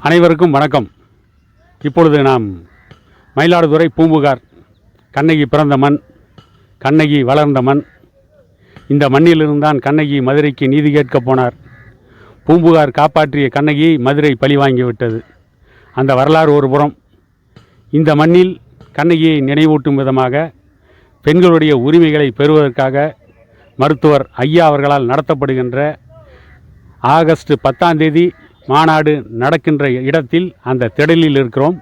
அனைவருக்கும் வணக்கம். இப்பொழுது நாம் மயிலாடுதுறை பூம்புகார், கண்ணகி பிறந்த மண், கண்ணகி வளர்ந்த மண். இந்த மண்ணிலிருந்தான் கண்ணகி மதுரைக்கு நீதி கேட்கப் போனார். பூம்புகார் காப்பாற்றிய கண்ணகியை மதுரை பழிவாங்கிவிட்டது. அந்த வரலாறு ஒரு புறம். இந்த மண்ணில் கண்ணகியை நினைவூட்டும் விதமாக பெண்களுடைய உரிமைகளை பெறுவதற்காக மருத்துவர் ஐயா அவர்களால் நடத்தப்படுகின்ற ஆகஸ்ட் 10ஆம் தேதி மாநாடு நடக்கின்ற இடத்தில் அந்த திடலில் இருக்கிறோம்.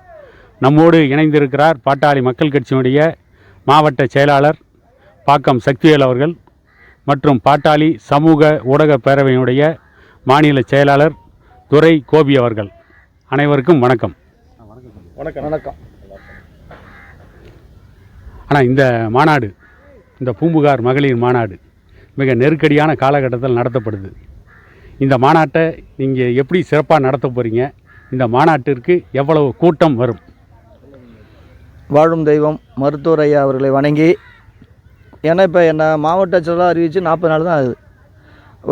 நம்மோடு இணைந்திருக்கிறார் பாட்டாளி மக்கள் கட்சியினுடைய மாவட்ட செயலாளர் பாக்கம் சக்திவேல் அவர்கள் மற்றும் பாட்டாளி சமூக ஊடக பேரவையினுடைய மாநில செயலாளர் துரை கோபி அவர்கள். அனைவருக்கும் வணக்கம். வணக்கம். ஆனால் இந்த மாநாடு, இந்த பூம்புகார் மகளிர் மாநாடு மிக நெருக்கடியான காலகட்டத்தில் நடத்தப்படுது. இந்த மாநாட்டை நீங்கள் எப்படி சிறப்பாக நடத்த போகிறீங்க? இந்த மாநாட்டிற்கு எவ்வளவு கூட்டம் வரும்? வாழும் தெய்வம் மருத்துவர் ஐயா அவர்களை வணங்கி, ஏன்னா இப்போ என்ன மாவட்ட செயலாளர் அறிவித்து 40 நாள் தான் ஆகுது.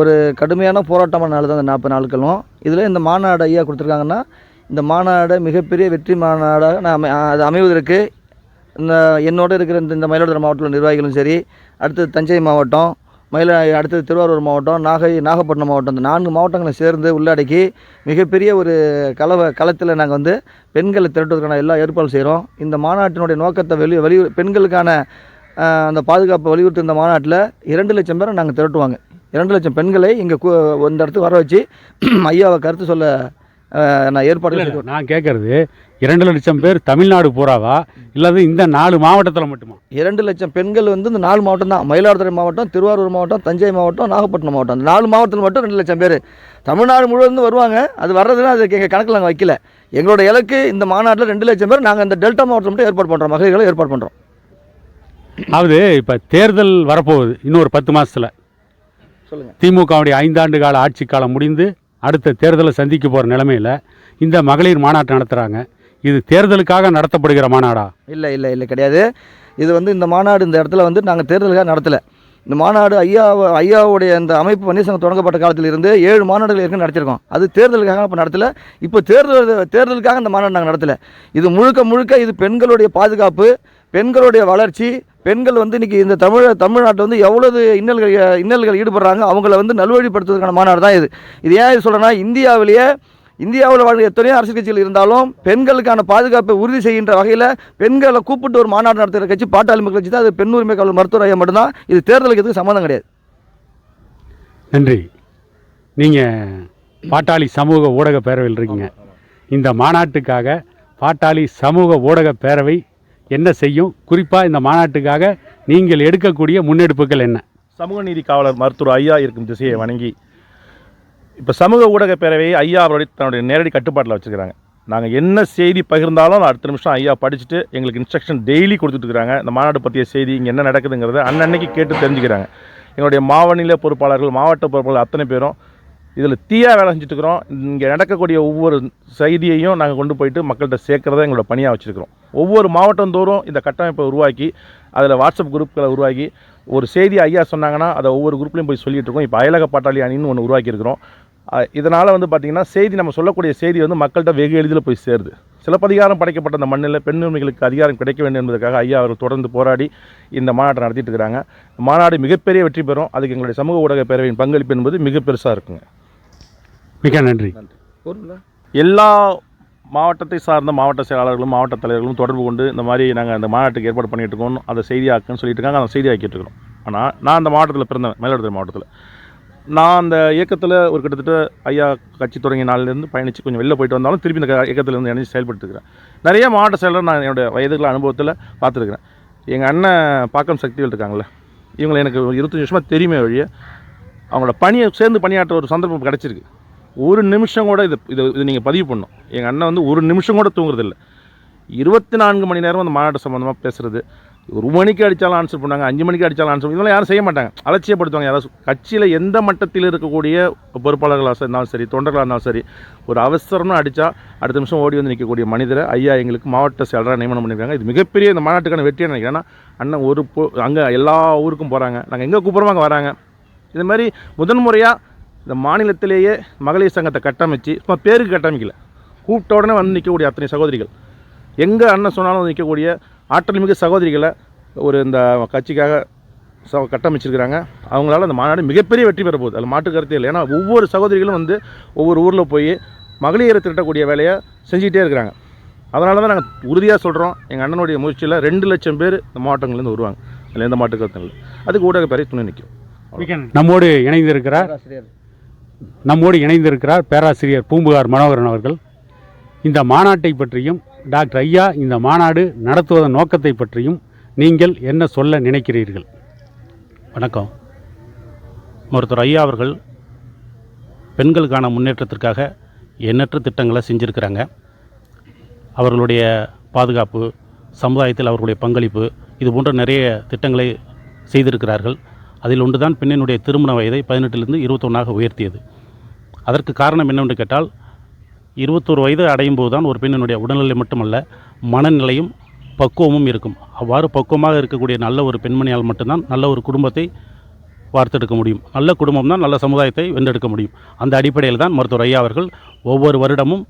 ஒரு கடுமையான போராட்டமான நாள் தான் இந்த 40 நாட்களும். இதில் இந்த மாநாடு ஐயா கொடுத்துருக்காங்கன்னா, இந்த மாநாடை மிகப்பெரிய வெற்றி மாநாடாக நான் அது அமைவதற்கு என்னோடு இருக்கிற இந்த மயிலாடுதுறை மாவட்டத்தில் நிர்வாகிகளும் சரி, அடுத்தது தஞ்சை மாவட்டம், அடுத்தது திருவாரூர் மாவட்டம், நாகப்பட்டினம் மாவட்டம், இந்த 4 மாவட்டங்களை சேர்ந்து உள்ளடக்கி மிகப்பெரிய ஒரு களத்தில் நாங்கள் பெண்களை திரட்டுவதற்கான எல்லா ஏற்பாடும் செய்கிறோம். இந்த மாநாட்டினுடைய நோக்கத்தை பெண்களுக்கான அந்த பாதுகாப்பை வலியுறுத்தி இந்த மாநாட்டில் 2 லட்சம் பேரை நாங்கள் திரட்டுவாங்க. 2 லட்சம் பெண்களை இங்கே இந்த இடத்துக்கு வர வச்சு ஐயாவை கருத்து சொல்ல நான் ஏற்பாடு. நான் கேட்குறது 2 லட்சம் பேர் தமிழ்நாடு பூராவா இல்லாத இந்த 4 மாவட்டத்தில் மட்டுமா? 2 லட்சம் பெண்கள் இந்த 4 மாவட்டம் தான். மயிலாடுதுறை மாவட்டம், திருவாரூர் மாவட்டம், தஞ்சை மாவட்டம், நாகப்பட்டினம் மாவட்டம், அந்த 4 மாவட்டத்தில் மட்டும் 2 லட்சம் பேர் தமிழ்நாடு முழுவதும் வருவாங்க. அது வர்றதுன்னா அது எங்கள் கணக்கில் நாங்கள் வைக்கல. எங்களோட இலக்கு இந்த மாநாட்டில் 2 லட்சம் பேர் நாங்கள் இந்த டெல்டா மாவட்டத்தில் மட்டும் ஏற்பாடு பண்ணுறோம், மகளிர்களை ஏற்பாடு பண்ணுறோம். அதாவது இப்போ தேர்தல் வரப்போகுது இன்னொரு 10 மாதத்தில். சொல்லுங்கள். திமுகவுடைய 5 ஆண்டு கால ஆட்சி காலம் முடிந்து அடுத்த தேர்தலை சந்திக்க போகிற நிலைமையில் இந்த மகளிர் மாநாட்டை நடத்துகிறாங்க. இது தேர்தலுக்காக நடத்தப்படுகிற மாநாடா? இல்லை கிடையாது. இது இந்த மாநாடு இந்த இடத்துல நாங்கள் தேர்தலுக்காக நடத்தலை. இந்த மாநாடு ஐயாவுடைய இந்த அமைப்பு பன்னீர்செல்வம் தொடங்கப்பட்ட காலத்தில் இருந்து 7 மாநாடுகள் ஏற்கனவே நடத்திருக்கோம். அது தேர்தலுக்காக இப்போ நடத்தலை. இப்போ தேர்தலுக்காக இந்த மாநாடு நாங்கள் நடத்தலை. இது முழுக்க இது பெண்களுடைய பாதுகாப்பு, பெண்களுடைய வளர்ச்சி, பெண்கள் இன்றைக்கி இந்த தமிழ்நாட்டில் எவ்வளவு இன்னல்கள் ஈடுபடுறாங்க அவங்கள நல்வழிப்படுத்துவதற்கான மாநாடு தான் இது. இது ஏன் சொல்கிறேன்னா, இந்தியாவில் வாழ்கிற எத்தனையோ அரசியல் கட்சிகள் இருந்தாலும் பெண்களுக்கான பாதுகாப்பை உறுதி செய்கின்ற வகையில் பெண்களை கூப்பிட்டு ஒரு மாநாடு நடத்துகிற கட்சி பாட்டாளி மக்கள் கட்சி தான். அது பெண் உரிமை காவலர் மருத்துவர் ஐயா மட்டும்தான். இது தேர்தலுக்கு எதுவும் சம்மந்தம் கிடையாது. நன்றி. நீங்கள் பாட்டாளி சமூக ஊடக பேரவையில் இருக்கீங்க. இந்த மாநாட்டுக்காக பாட்டாளி சமூக ஊடக பேரவை என்ன செய்யும்? குறிப்பாக இந்த மாநாட்டுக்காக நீங்கள் எடுக்கக்கூடிய முன்னெடுப்புகள் என்ன? சமூக நீதி காவலர் மருத்துவர் ஐயா இருக்கும் திசையை வணங்கி, இப்போ சமூக ஊடக பேரவையை ஐயா அவருடைய தன்னுடைய நேரடி கட்டுப்பாட்டில் வச்சுருக்கிறாங்க. நாங்கள் என்ன செய்தி பகிர்ந்தாலும் அடுத்த நிமிஷம் ஐயா படிச்சுட்டு எங்களுக்கு இன்ஸ்ட்ரக்ஷன் டெய்லி கொடுத்துட்ருக்குறாங்க. இந்த மாநாடு பற்றிய செய்தி இங்கே என்ன நடக்குதுங்கிறத அன்னன்னைக்கு கேட்டு தெரிஞ்சுக்கிறாங்க. எங்களுடைய மாநில பொறுப்பாளர்கள், மாவட்ட பொறுப்பாளர்கள் அத்தனை பேரும் இதில் தீயாக வேலை செஞ்சுட்டுருக்குறோம். இங்கே நடக்கக்கூடிய ஒவ்வொரு செய்தியையும் நாங்கள் கொண்டு போயிட்டு மக்கள்கிட்ட சேர்க்குறத எங்களோட பணியாக வச்சுருக்கிறோம். ஒவ்வொரு மாவட்டம் தோறும் இந்த கட்டமைப்பை உருவாக்கி அதில் வாட்ஸ்அப் குரூப்களை உருவாக்கி ஒரு செய்தி ஐயா சொன்னாங்கன்னா அதை ஒவ்வொரு குரூப்லையும் போய் சொல்லிகிட்டு இருக்கோம். இப்போ அயலக பாட்டாளி அணின்னு ஒன்று உருவாக்கியிருக்கிறோம். இதனால் பார்த்திங்கன்னா செய்தி, நம்ம சொல்லக்கூடிய செய்தி மக்கள்கிட்ட வெகு எளிதில் போய் சேருது. சிலப்பதிகாரம் படைக்கப்பட்ட அந்த மண்ணில் பெண் உரிமைகளுக்கு அதிகாரம் கிடைக்க வேண்டும் என்பதற்காக ஐயா அவர் தொடர்ந்து போராடி இந்த மாநாட்டை நடத்திட்டு இருக்கிறாங்க. மாநாடு மிகப்பெரிய வெற்றி பெறும். அதுக்கு எங்களுடைய சமூக ஊடக பேரவையின் பங்களிப்பு என்பது மிக பெருசாக இருக்குங்க. மிக நன்றி. எல்லா மாவட்டத்தை சார்ந்த மாவட்ட செயலாளர்களும் மாவட்ட தலைவர்களும் தொடர்பு கொண்டு இந்த மாதிரி நாங்கள் அந்த மாநாட்டுக்கு ஏற்பாடு பண்ணிட்டு இருக்கோம், அதை செய்தியாக்குன்னு சொல்லிட்டு இருக்காங்க. அந்த செய்தி ஆக்கிட்டு இருக்கிறோம். ஆனால் நான் அந்த மாவட்டத்தில் பிறந்தேன், மயிலாடுதுறை மாவட்டத்தில். நான் அந்த இயக்கத்தில் ஒரு கிட்டத்தட்ட ஐயா கட்சி தொடங்கிய நாளிலேருந்து பயணித்து கொஞ்சம் வெளில போயிட்டு வந்தாலும் திருப்பி இந்த இயக்கத்திலேருந்து இணைஞ்சு செயல்பட்டுருக்கிறேன். நிறைய மாவட்ட செயலர் நான் என்னோடய வயதுகள அனுபவத்தில் பார்த்துருக்கிறேன். எங்கள் அண்ணன் பாக்கம் சக்திகள் இருக்காங்களே, இவங்களை எனக்கு 25 வருஷமாக தெரியுமே வழிய அவங்களோட பணியை சேர்ந்து பணியாற்ற ஒரு சந்தர்ப்பம் கிடச்சிருக்கு. ஒரு நிமிஷம் கூட இது நீங்கள் பதிவு பண்ணணும். எங்கள் அண்ணன் ஒரு நிமிஷம் கூட தூங்குறதில்லை. 24 மணி நேரம் அந்த மாநாட்டு சம்மந்தமாக பேசுகிறது. 1 மணிக்கு அடித்தாலும் ஆன்சர் பண்ணாங்க, 5 மணிக்கு அடித்தாலும் ஆன்சர். இதெல்லாம் யாரும் செய்ய மாட்டாங்க, அலட்சியப்படுத்துவாங்க. யாராவது கட்சியில் எந்த மட்டத்தில் இருக்கக்கூடிய பொறுப்பாளர்களாக இருந்தாலும் சரி, தொண்டர்களாக இருந்தாலும் சரி, ஒரு அவசரம்னு அடித்தா அடுத்த நிமிஷம் ஓடி நிற்கக்கூடிய மனிதரை ஐயா எங்களுக்கு மாவட்ட செயலராக நியமனம் பண்ணியிருக்காங்க. இது மிகப்பெரிய இந்த மாநாட்டுக்கான வெற்றியாக நினைக்கிறேன். ஏன்னா அண்ணன் அங்கே எல்லா ஊருக்கும் போகிறாங்க, நாங்கள் எங்கே கூப்பிட்றோமோ அங்கே வராங்க. இது மாதிரி முதன்முறையாக இந்த மாநிலத்திலேயே மகளிர் சங்கத்தை கட்டமைச்சு, சும்மா பேருக்கு கட்டமைக்கல, கூப்பிட்ட உடனே வந்து நிற்கக்கூடிய அத்தனை சகோதரிகள், எங்கே அண்ணன் சொன்னாலும் வந்து நிற்கக்கூடிய ஆற்றல் மிகு சகோதரிகளை ஒரு இந்த கட்சிக்காக கட்டமைச்சிருக்கிறாங்க. அவங்களால அந்த மாநாடு மிகப்பெரிய வெற்றி பெற போகுது, அதில் மாற்று கருத்தே இல்லை. ஏன்னா ஒவ்வொரு சகோதரிகளும் வந்து ஒவ்வொரு ஊரில் போய் மகளிரை திரட்டக்கூடிய வேலையை செஞ்சுக்கிட்டே இருக்கிறாங்க. அதனால தான் நாங்கள் உறுதியாக சொல்கிறோம், எங்கள் அண்ணனுடைய முயற்சியில் 2 லட்சம் பேர் இந்த மாவட்டங்கள்லேருந்து வருவாங்க. அதில் எந்த மாற்று கருத்தும் இல்லை. அதுக்கு ஊடக பேரை துணை நிற்கும். நம்மோடு இணைந்திருக்கிறார் பேராசிரியர் பூம்புகார் மனோகரன் அவர்கள். இந்த மாநாட்டை பற்றியும் டாக்டர் ஐயா இந்த மாநாடு நடத்துவதன் நோக்கத்தை பற்றியும் நீங்கள் என்ன சொல்ல நினைக்கிறீர்கள்? வணக்கம். மருத்துவர் ஐயா அவர்கள் பெண்களுக்கான முன்னேற்றத்திற்காக எண்ணற்ற திட்டங்களை செஞ்சுருக்கிறாங்க. அவர்களுடைய பாதுகாப்பு, சமுதாயத்தில் அவர்களுடைய பங்களிப்பு, இது போன்ற நிறைய திட்டங்களை செய்திருக்கிறார்கள். அதில் ஒன்று தான் பெண்ணினுடைய திருமண வயதை 18லிருந்து 21ஆக உயர்த்தியது. அதற்கு காரணம் என்னவென்று கேட்டால், 21 வயது அடையும் போது தான் ஒரு பெண்ணினுடைய உடல்நிலை மட்டுமல்ல, மனநிலையும் பக்குவமும் இருக்கும். அவ்வாறு பக்குவமாக இருக்கக்கூடிய நல்ல ஒரு பெண்மணியால் மட்டும்தான் நல்ல ஒரு குடும்பத்தை வார்த்தெடுக்க முடியும். நல்ல குடும்பம் தான் நல்ல சமுதாயத்தை வென்றெடுக்க முடியும். அந்த அடிப்படையில் தான் மருத்துவர் ஐயா அவர்கள் ஒவ்வொரு வருடமும்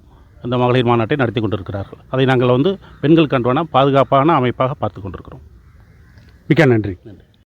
இந்த மகளிர் மாநாட்டை நடத்தி கொண்டிருக்கிறார்கள். அதை நாங்கள் பெண்களுக்கு அன்பான பாதுகாப்பான அமைப்பாக பார்த்து கொண்டிருக்கிறோம். மிக்க நன்றி.